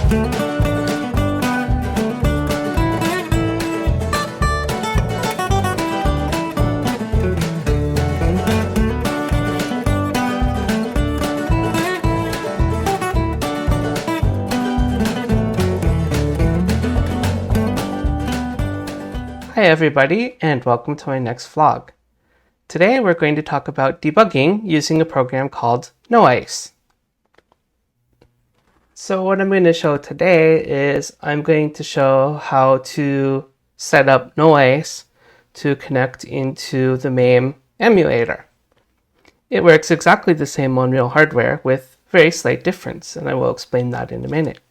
Hi everybody, and welcome to my next vlog. Today we're going to talk about debugging using a program called NoICE. So what I'm going to show today is I'm going to show how to set up NoICE to connect into the MAME emulator. It works exactly the same on real hardware with very slight difference, and I will explain that in a minute.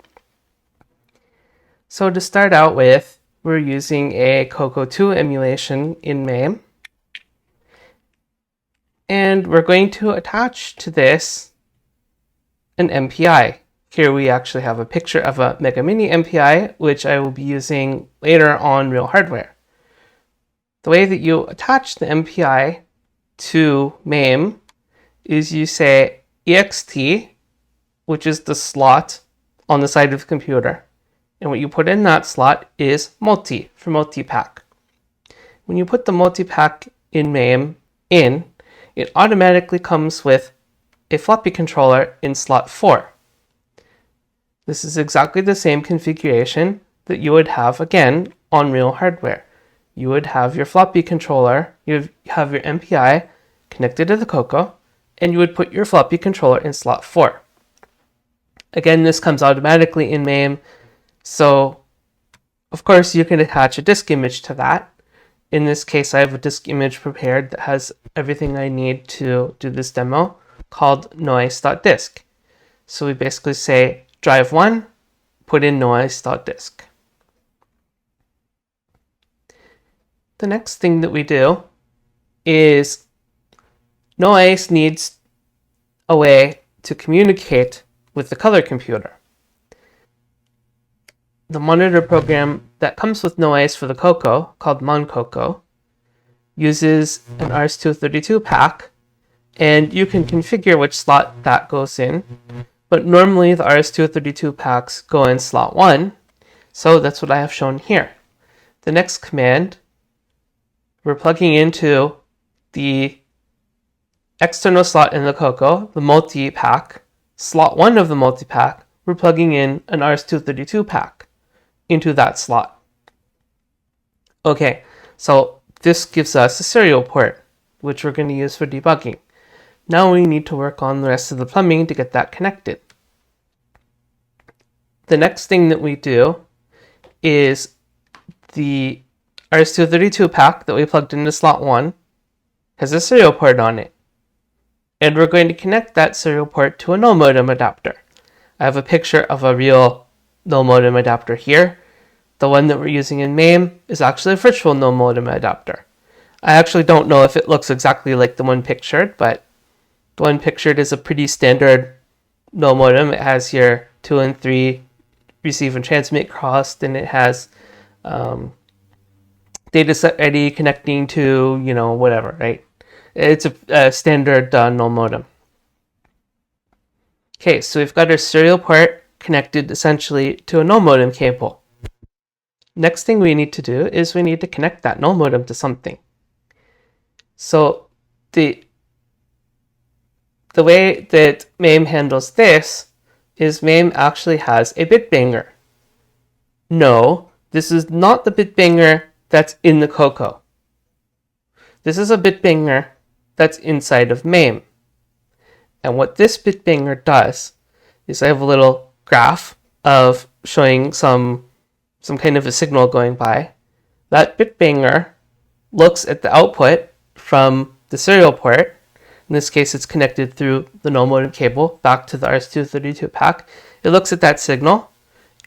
So to start out with, we're using a CoCo 2 emulation in MAME. And we're going to attach to this an MPI. Here we actually have a picture of a Mega Mini MPI, which I will be using later on real hardware. The way that you attach the MPI to MAME is you say ext, which is the slot on the side of the computer. And what you put in that slot is multi for multi-pack. When you put the multi-pack in MAME in, it automatically comes with a floppy controller in slot 4. This is exactly the same configuration that you would have again on real hardware. You would have your floppy controller, you have your MPI connected to the CoCo, and you would put your floppy controller in slot 4. Again, this comes automatically in MAME. So, of course, you can attach a disk image to that. In this case, I have a disk image prepared that has everything I need to do this demo called NoICE.disk. So we basically say drive 1, put in NoICE.disk. The next thing that we do is NoICE needs a way to communicate with the color computer. The monitor program that comes with NoICE for the CoCo, called CoCo, uses an RS-232 pack, and you can configure which slot that goes in. But normally the RS-232 packs go in slot 1, so that's what I have shown here. The next command, we're plugging into the external slot in the CoCo, the multi-pack, slot 1 of the multi-pack, we're plugging in an RS-232 pack into that slot. Okay, so this gives us a serial port, which we're going to use for debugging. Now we need to work on the rest of the plumbing to get that connected. The next thing that we do is the RS-232 pack that we plugged into slot 1 has a serial port on it. And we're going to connect that serial port to a no modem adapter. I have a picture of a real no modem adapter here. The one that we're using in MAME is actually a virtual no modem adapter. I actually don't know if it looks exactly like the one pictured, but the one pictured is a pretty standard no modem. It has here 2 and 3 receive and transmit crossed, and it has dataset ready connecting to, whatever, right? It's a standard no modem. Okay, so we've got our serial port connected essentially to a no modem cable. Next thing we need to do is we need to connect that no modem to something. So the way that MAME handles this is MAME actually has a bit banger. No, this is not the bit banger that's in the CoCo. This is a bit banger that's inside of MAME. And what this bit banger does is I have a little graph of showing some kind of a signal going by. That bit banger looks at the output from the serial port. In this case, it's connected through the no modem cable back to the RS-232 pack. It looks at that signal,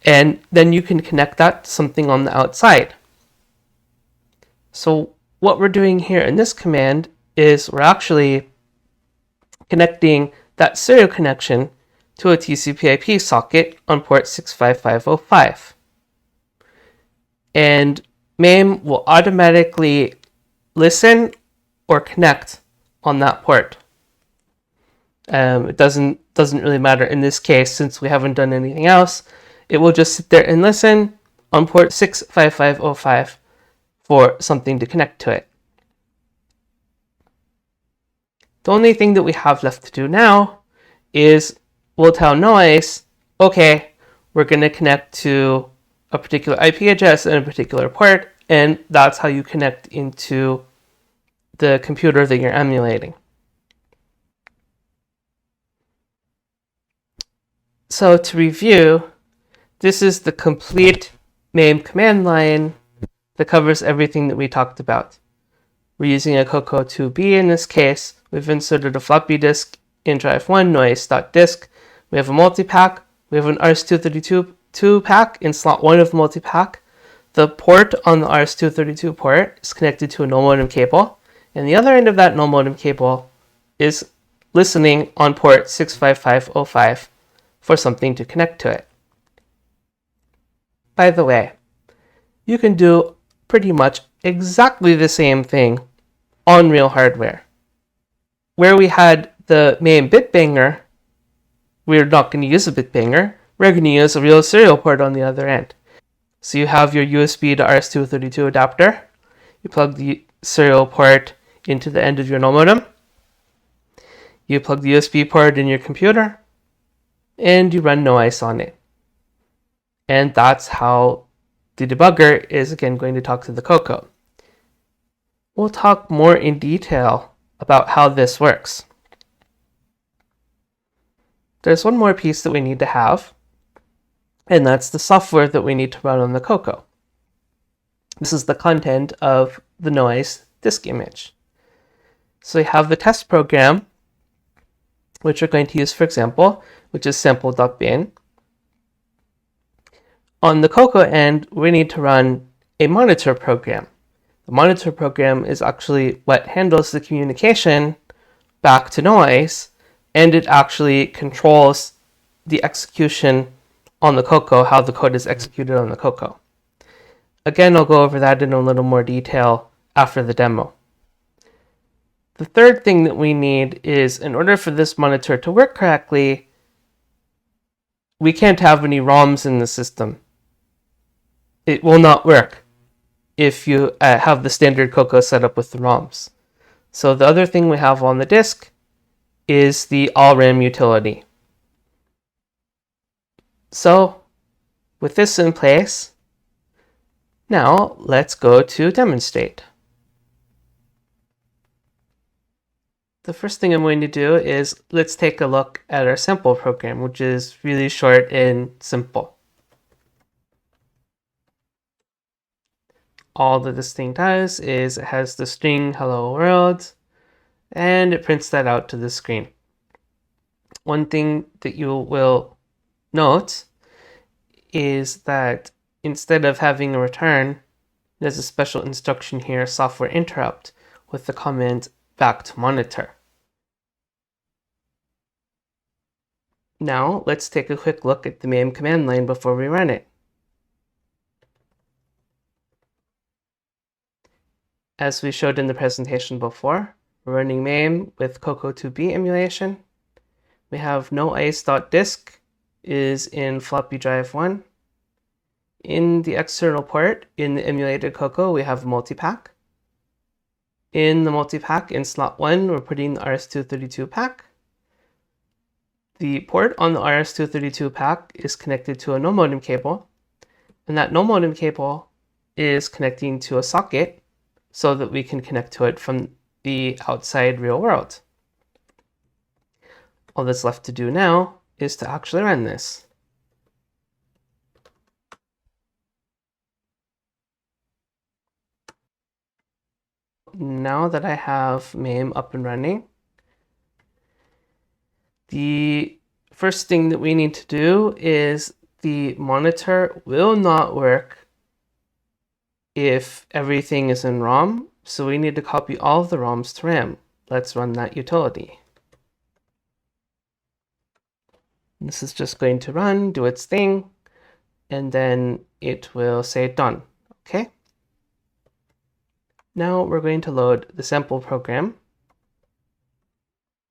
and then you can connect that to something on the outside. So what we're doing here in this command is we're actually connecting that serial connection to a TCP/IP socket on port 65505. And MAME will automatically listen or connect on that port. It doesn't really matter in this case, since we haven't done anything else. it will just sit there and listen on port 65505 for something to connect to it. The only thing that we have left to do now is we'll tell NoICE, okay, we're going to connect to a particular IP address and a particular port, and that's how you connect into the computer that you're emulating. So to review, this is the complete MAME command line that covers everything that we talked about. We're using a CoCo 2B in this case. We've inserted a floppy disk in drive 1, noise.disk. We have a multi-pack. We have an RS-232 pack in slot 1 of the multi-pack. The port on the RS-232 port is connected to a no modem cable, and the other end of that no modem cable is listening on port 65505 for something to connect to it. By the way, you can do pretty much exactly the same thing on real hardware. Where we had the MAME bit banger, we're not going to use a bit banger. We're going to use a real serial port on the other end. So you have your USB to RS-232 adapter. You plug the serial port into the end of your no modem. You plug the USB port in your computer, and you run NoICE on it. And that's how the debugger is again going to talk to the CoCo. We'll talk more in detail about how this works. There's one more piece that we need to have, and that's the software that we need to run on the CoCo. This is the content of the NoICE disk image. So we have the test program, which we're going to use for example, which is sample.bin. On the CoCo end, we need to run a monitor program. The monitor program is actually what handles the communication back to NoICE, and it actually controls the execution on the CoCo, how the code is executed on the CoCo. Again, I'll go over that in a little more detail after the demo. The third thing that we need is, in order for this monitor to work correctly, we can't have any ROMs in the system. It will not work if you have the standard CoCo set up with the ROMs. So the other thing we have on the disk is the all-RAM utility. So with this in place, now let's go to demonstrate. The first thing I'm going to do is let's take a look at our sample program, which is really short and simple. All that this thing does is it has the string hello world, and it prints that out to the screen. One thing that you will note is that instead of having a return, there's a special instruction here, software interrupt, with the comment back to monitor. Now let's take a quick look at the MAME command line before we run it. As we showed in the presentation before, we're running MAME with CoCo 2B emulation. We have noICE.disk is in floppy drive 1. In the external port, in the emulated CoCo, we have a multi-pack. In the multi-pack, in slot 1, we're putting the RS-232 pack. The port on the RS-232 pack is connected to a no modem cable, and that no modem cable is connecting to a socket so that we can connect to it from the outside real world. All that's left to do now is to actually run this. Now that I have MAME up and running, the first thing that we need to do is the monitor will not work if everything is in ROM, so we need to copy all of the ROMs to RAM. Let's run that utility. This is just going to run, do its thing, and then it will say done. Okay. Now we're going to load the sample program.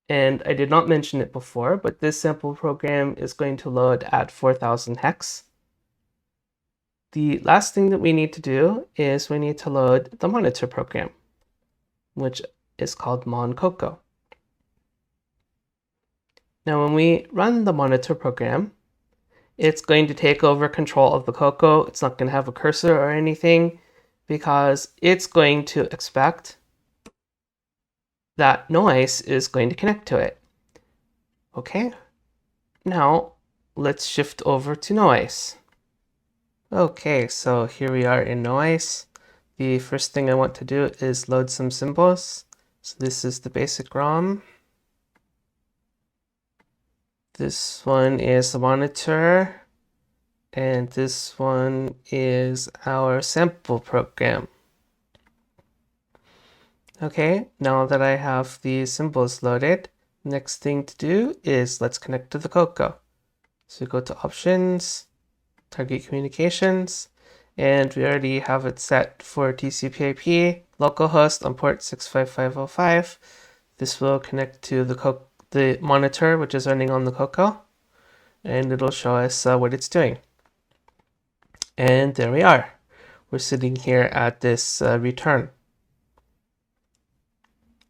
And I did not mention it before, but this sample program is going to load at 4000 hex. the last thing that we need to do is we need to load the monitor program, which is called CoCo. Now, when we run the monitor program, it's going to take over control of the CoCo. It's not going to have a cursor or anything because it's going to expect that NoICE is going to connect to it. Okay, now let's shift over to NoICE. Okay, so here we are in NoICE. The first thing I want to do is load some symbols. So this is the basic ROM. This one is the monitor. And this one is our sample program. Okay, now that I have the symbols loaded, next thing to do is let's connect to the CoCo. So go to Options, Target Communications, and we already have it set for TCP/IP, localhost on port 65505. This will connect to the monitor, which is running on the CoCo, and it'll show us what it's doing. And there we are. We're sitting here at this return.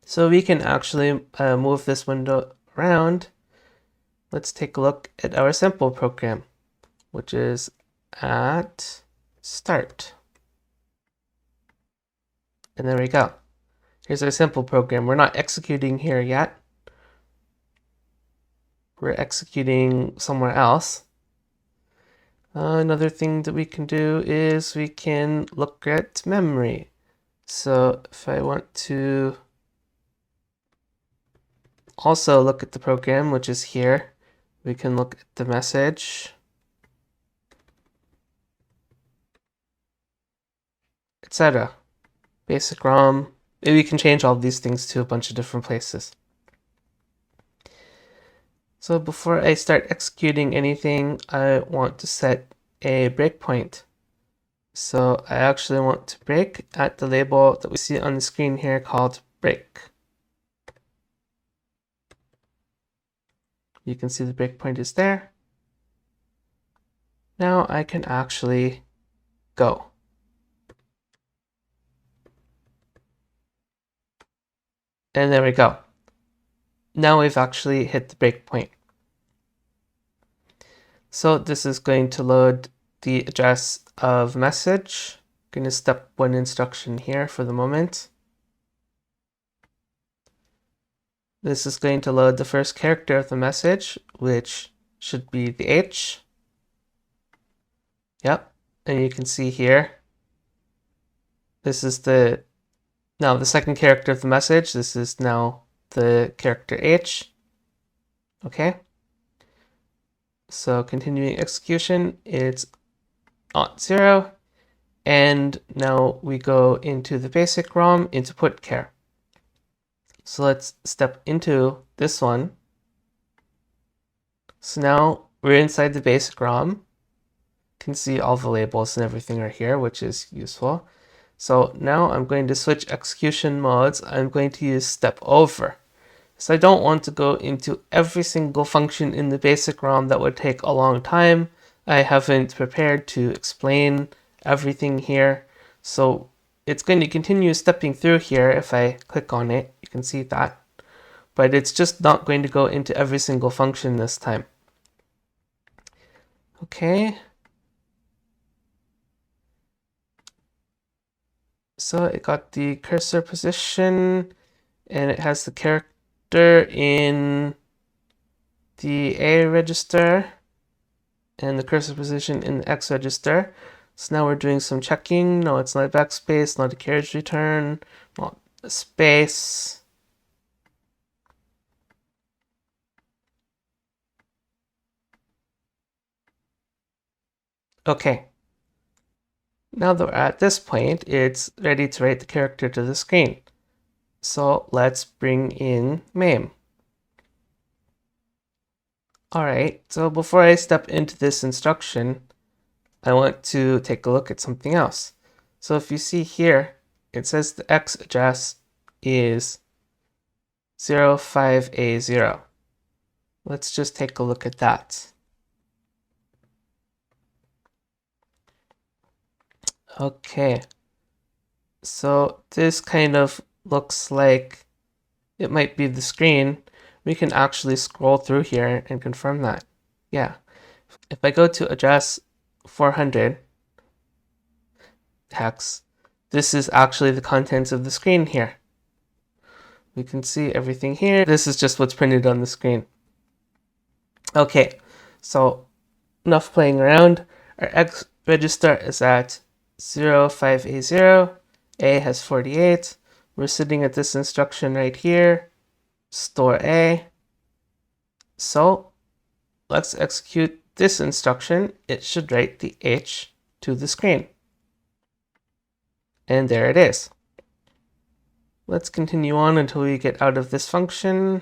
So we can actually move this window around. Let's take a look at our sample program, which is at start. And there we go. Here's our sample program. We're not executing here yet. We're executing somewhere else. Another thing that we can do is we can look at memory. So if I want to also look at the program, which is here, we can look at the message, etc. Basic ROM. Maybe we can change all of these things to a bunch of different places. So before I start executing anything, I want to set a breakpoint. So I actually want to break at the label that we see on the screen here called break. You can see the breakpoint is there. Now I can actually go. And there we go. Now we've actually hit the breakpoint. So this is going to load the address of message. I'm going to step one instruction here for the moment. This is going to load the first character of the message, which should be the H. Yep, and you can see here, this is now the second character of the message. This is now the character H. Okay. So continuing execution, it's not 0. And now we go into the basic ROM into putchar. So let's step into this one. So now we're inside the basic ROM. You can see all the labels and everything are here, which is useful. So now I'm going to switch execution modes. I'm going to use step over. So I don't want to go into every single function in the basic ROM. That would take a long time. I haven't prepared to explain everything here. So it's going to continue stepping through here. If I click on it, you can see that. But it's just not going to go into every single function this time. Okay. So it got the cursor position, and it has the character in the A register and the cursor position in the X register. So now we're doing some checking. No, it's not a backspace, not a carriage return, not a space. Okay. Now that we're at this point, it's ready to write the character to the screen. So let's bring in MAME. Alright, so before I step into this instruction, I want to take a look at something else. So if you see here, it says the X address is 05A0. Let's just take a look at that. Okay, so this kind of looks like it might be the screen. We can actually scroll through here and confirm that. Yeah, if I go to address 400 hex, this is actually the contents of the screen here. We can see everything here. This is just what's printed on the screen. Okay, so enough playing around. Our X register is at 05A0. A has 48. We're sitting at this instruction right here. Store A. So let's execute this instruction. It should write the H to the screen. And there it is. Let's continue on until we get out of this function,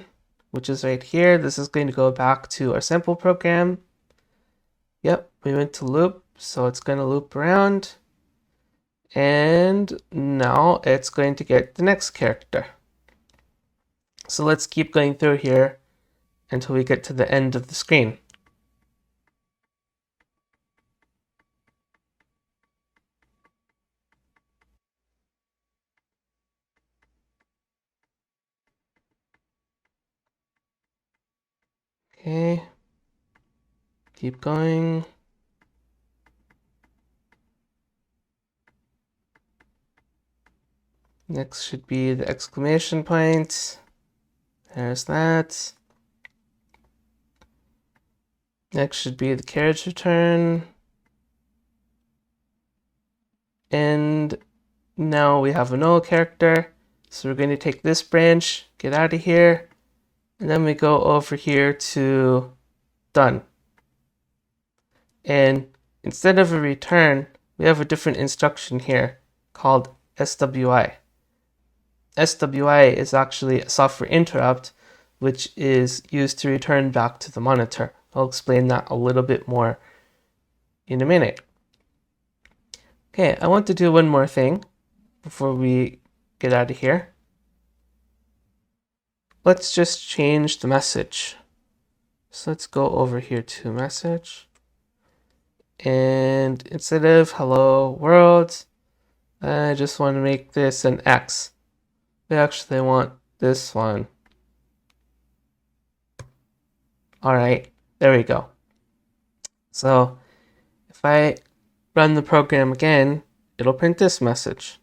which is right here. This is going to go back to our sample program. Yep, we went to loop, so it's going to loop around. And now it's going to get the next character. So let's keep going through here until we get to the end of the screen. Okay, keep going. Next should be the exclamation point. There's that. Next should be the carriage return. And now we have a null character. So we're going to take this branch, get out of here, and then we go over here to done. And instead of a return, we have a different instruction here called SWI. SWI is actually a software interrupt, which is used to return back to the monitor. I'll explain that a little bit more in a minute. Okay, I want to do one more thing before we get out of here. Let's just change the message. So let's go over here to message. And instead of hello world, I just want to make this an X. We actually want this one. All right, there we go. So if I run the program again, it'll print this message.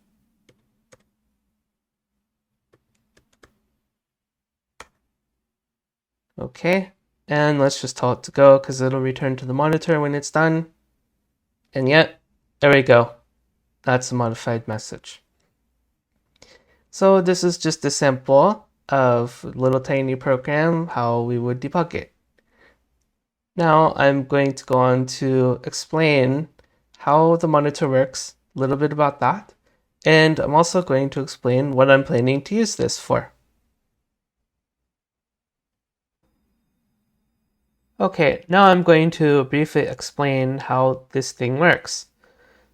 Okay, and let's just tell it to go because it'll return to the monitor when it's done. And yet, there we go. That's a modified message. So this is just a sample of a little tiny program, how we would debug it. Now I'm going to go on to explain how the monitor works, a little bit about that, and I'm also going to explain what I'm planning to use this for. Okay, now I'm going to briefly explain how this thing works.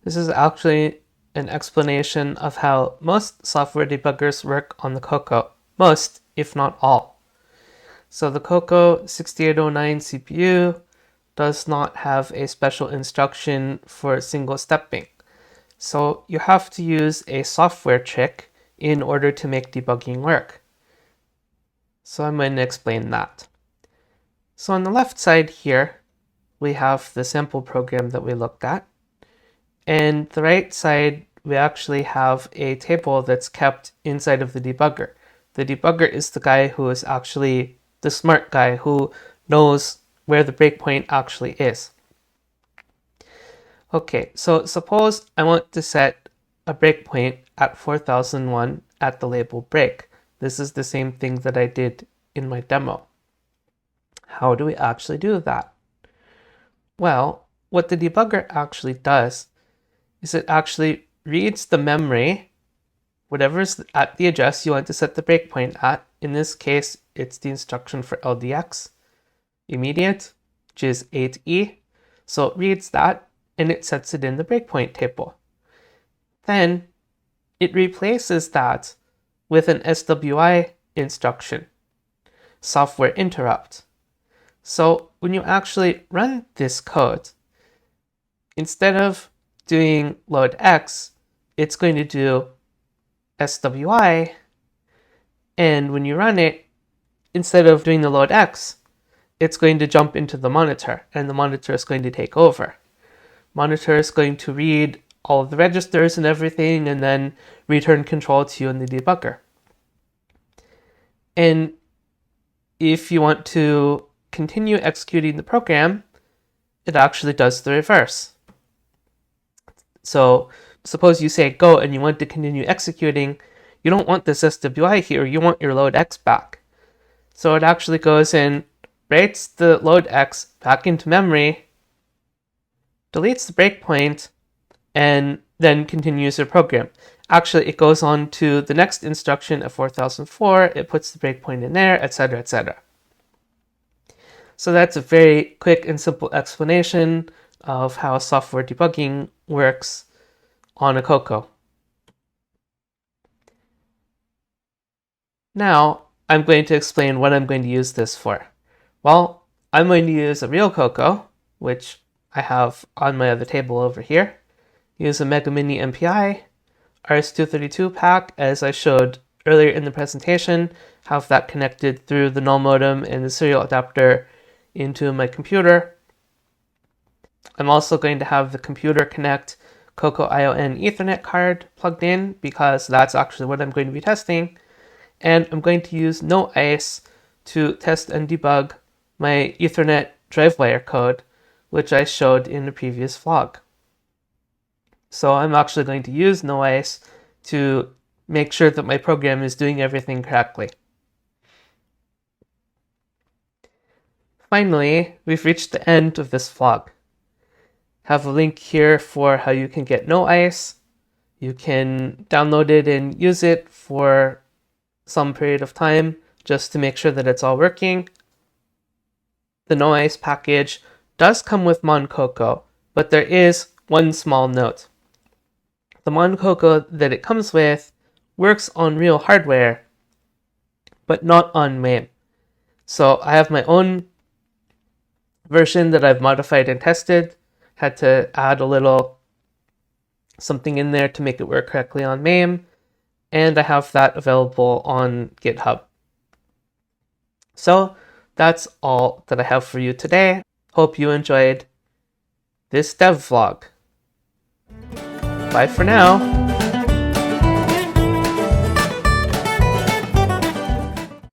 This is actually an explanation of how most software debuggers work on the CoCo. Most, if not all. So the CoCo 6809 CPU does not have a special instruction for single stepping. So you have to use a software trick in order to make debugging work. So I'm going to explain that. So on the left side here, we have the sample program that we looked at. And the right side, we actually have a table that's kept inside of the debugger. The debugger is the guy who is actually the smart guy who knows where the breakpoint actually is. Okay, so suppose I want to set a breakpoint at 4001 at the label break. This is the same thing that I did in my demo. How do we actually do that? Well, what the debugger actually does is it actually reads the memory, whatever's at the address you want to set the breakpoint at. In this case, it's the instruction for LDX immediate, which is 8E. So it reads that and it sets it in the breakpoint table. Then it replaces that with an SWI instruction, software interrupt. So when you actually run this code, instead of doing load X, it's going to do SWI, and when you run it, instead of doing the load X, it's going to jump into the monitor, and the monitor is going to take over. Monitor is going to read all of the registers and everything, and then return control to you in the debugger. And if you want to continue executing the program, it actually does the reverse. So suppose you say go and you want to continue executing, you don't want this SWI here, you want your load X back. So it actually goes in, writes the load X back into memory, deletes the breakpoint, and then continues your program. Actually, it goes on to the next instruction at 4004, it puts the breakpoint in there, etc., etc. So that's a very quick and simple explanation of how software debugging works on a CoCo. Now, I'm going to explain what I'm going to use this for. Well, I'm going to use a real CoCo, which I have on my other table over here. Use a MikeyN6IL MPI, RS-232 pack, as I showed earlier in the presentation, have that connected through the null modem and the serial adapter into my computer. I'm also going to have the computer connect CoCoION Ethernet card plugged in because that's actually what I'm going to be testing. And I'm going to use NoICE to test and debug my Ethernet DriveWire code, which I showed in the previous vlog. So I'm actually going to use NoICE to make sure that my program is doing everything correctly. Finally, we've reached the end of this vlog. Have a link here for how you can get NoICE. You can download it and use it for some period of time just to make sure that it's all working. The NoICE package does come with MonCoCo, but there is one small note. The MonCoCo that it comes with works on real hardware, but not on MAME. So I have my own version that I've modified and tested, had to add a little something in there to make it work correctly on MAME, and I have that available on GitHub. So that's all that I have for you today. Hope you enjoyed this dev vlog. Bye for now.